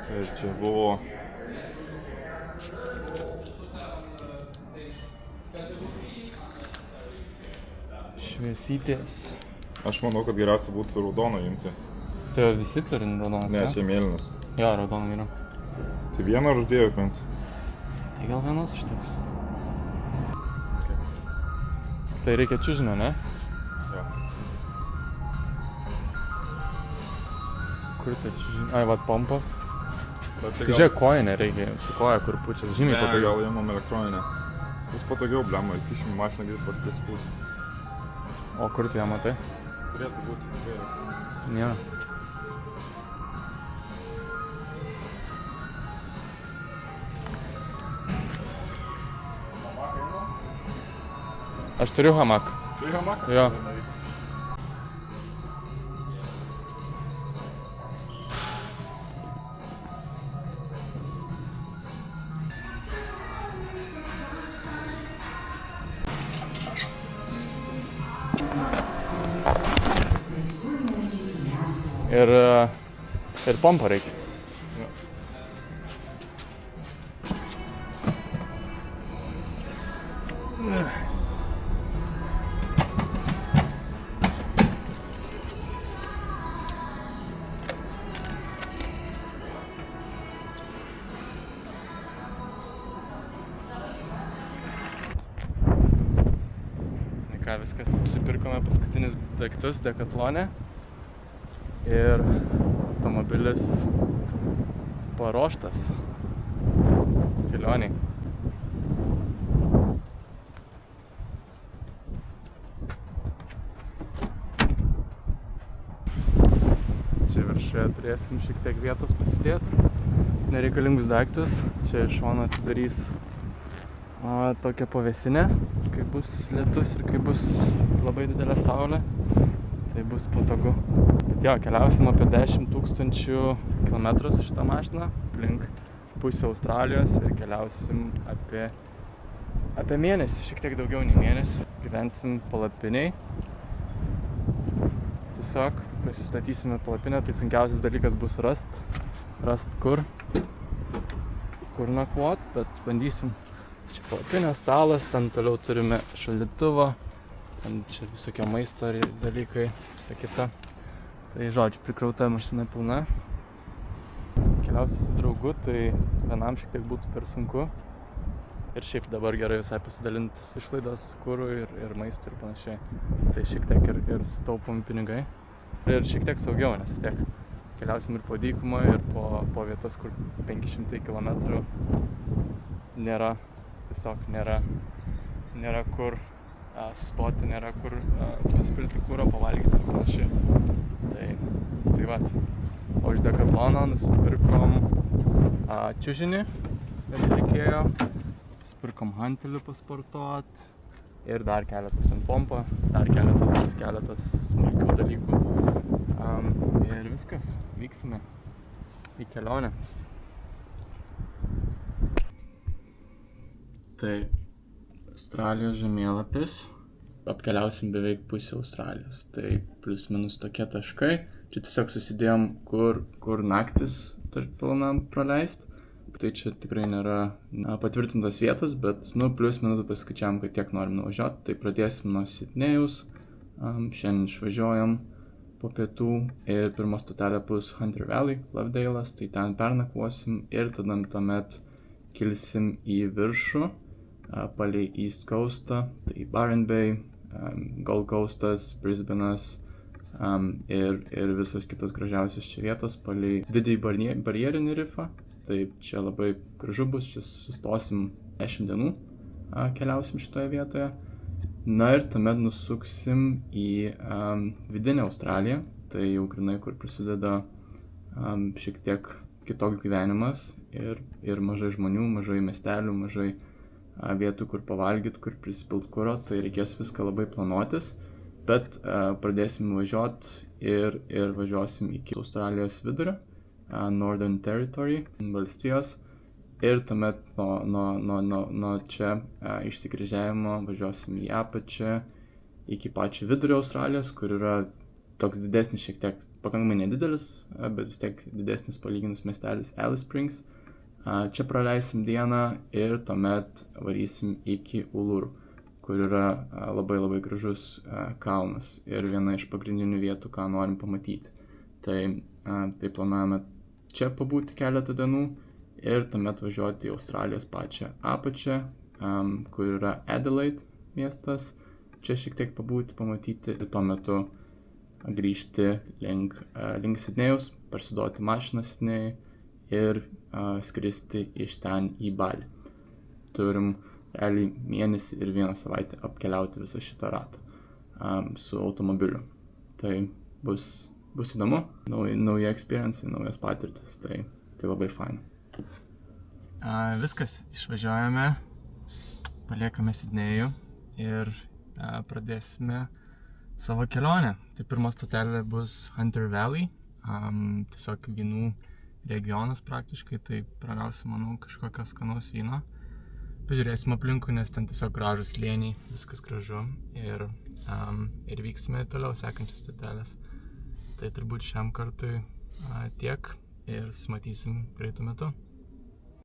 Tai čia buvo šviesytės. Aš manau, kad geriausia būtų raudoną imti. Tai visi turi raudonas, Ne, čia mėlynas. Jo, raudoną yra. Tai vieną ar uždėjau bent? Tai gal vienas užteks. Tai reikia čiužinio, ne? Jo. Kur tai čiužinio? Ai, vat pompos. Tai Tai žiūrėk, kojinė reikia, su koja kur pučias, žymiai Ne, patogiau. gal imam elektroninę. Bus patogiau, blema, kišim į mašiną greit paspėspūs. O kur tu ją matai? Turėtų būti gerai. Nėra. Aš turiu hamaką. Tai hamaką? Jo. Ir pompą reikia. Jo. Ką, viskas. Susipirkome paskutinius daiktus Decathlone. Ir automobilis paruoštas kelioniai. Čia viršuje turėsim šiek tiek vietos pasidėti nereikalingus daiktus. Čia iš šono atidarys tokią pavėsinę, kai bus lietus ir kai bus labai didelė saulė. Tai bus patogu. Bet jo, keliausim apie 10 000 kilometrų su šitą mašiną, aplink pusę Australijos ir keliausim apie mėnesį, šiek tiek daugiau nei mėnesį. Gyvensim palapiniai. Tiesiog pasistatysime palapinę, tai sunkiausias dalykas bus rast kur nakvot, bet bandysim. Čia palapinė, stalas, ten toliau turime šaldytuvą. Ten čia visokio maisto dalykai, visa kita. Tai žodžiu, prikrauta mašina pilna. Keliausiu su draugu, tai vienam šiek tiek būtų per sunku. Ir šiaip dabar gerai visai pasidalinti išlaidas kurui ir maistui ir panašiai. Tai šiek tiek ir sutaupom pinigai. Ir šiek tiek saugiau, nes tiek keliausim ir po dykumą, ir po vietas, kur 500 km nėra kur sustoti, nėra kur prisipilti kuro, pavalgyti ir panašiai. Tai vat. O iš Decathlono nusipirkom čiužinį, kas reikėjo. Nusipirkom hantelį pasportuot. Ir dar keletas ten pompa, dar keletas smulkių dalykų. Ir viskas. Vyksime į kelionę. Tai Australijos žemėlapis. Apkeliausim beveik pusę Australijos. Tai plius minus tokie taškai. Čia tiesiog susidėjom, kur naktis planam praleist. Tai čia tikrai nėra patvirtintos vietos, bet plius minus paskaičiavom, kad tiek norim nuvažiuoti. Tai pradėsim nuo Sidnėjaus. Šiandien išvažiuojam po pietų ir pirma stotelė bus Hunter Valley, Lovedale'as. Tai ten pernakvosim ir tada tuomet kilsim į viršų. Palei East Coastą, tai Byron Bay, Gold Coastas, Brisbane'as ir visos kitos gražiausios čia vietos palei didįjį barjerinį rifą. Tai čia labai gražu bus, čia sustosim 10 dienų, keliausim šitoje vietoje. Na ir tuomet nusuksim į vidinę Australiją, tai jau grynai kur prasideda šiek tiek kitoks gyvenimas ir mažai žmonių, mažai miestelių, mažai vietų, kur pavalgyti, kur prisipilt kuro, tai reikės viską labai planuotis, bet pradėsim važiuoti ir važiuosim iki Australijos vidurio, Northern Territory, valstijos, ir tuomet nuo čia išsikryžiavimo važiuosim į apačią iki pačio vidurio Australijos, kur yra toks didesnis šiek tiek pakankamai nedidelis, bet vis tiek didesnis palyginus miestelis Alice Springs. Čia praleisim dieną ir tuomet varysim iki Uluru, kur yra labai labai gražus kalnas ir viena iš pagrindinių vietų, ką norim pamatyti. Tai planuojame čia pabūti keletą dienų ir tuomet važiuoti į Australijos pačią apačią, kur yra Adelaide miestas. Čia šiek tiek pabūti, pamatyti ir tuo metu grįžti link Sidnėjaus, parsiduoti mašiną Sidnėjui ir skristi iš ten į Balį. Turim realiai mėnesį ir 1 savaitę apkeliauti visą šitą ratą su automobiliu. Tai bus įdomu, nauja experience, naujas patirtis, tai labai faina. Viskas, išvažiuojame, paliekame Sidnėjų ir pradėsime savo kelionę. Tai pirma stotelė bus Hunter Valley, tiesiog vynų regionas praktiškai, tai pragausim, manau, kažkokio skanaus vyno. Pažiūrėsim aplinkui, nes ten tiesiog gražus slėniai, viskas gražu ir vyksime toliau sekančias stotelės. Tai turbūt šiam kartui tiek ir susimatysim greitu metu.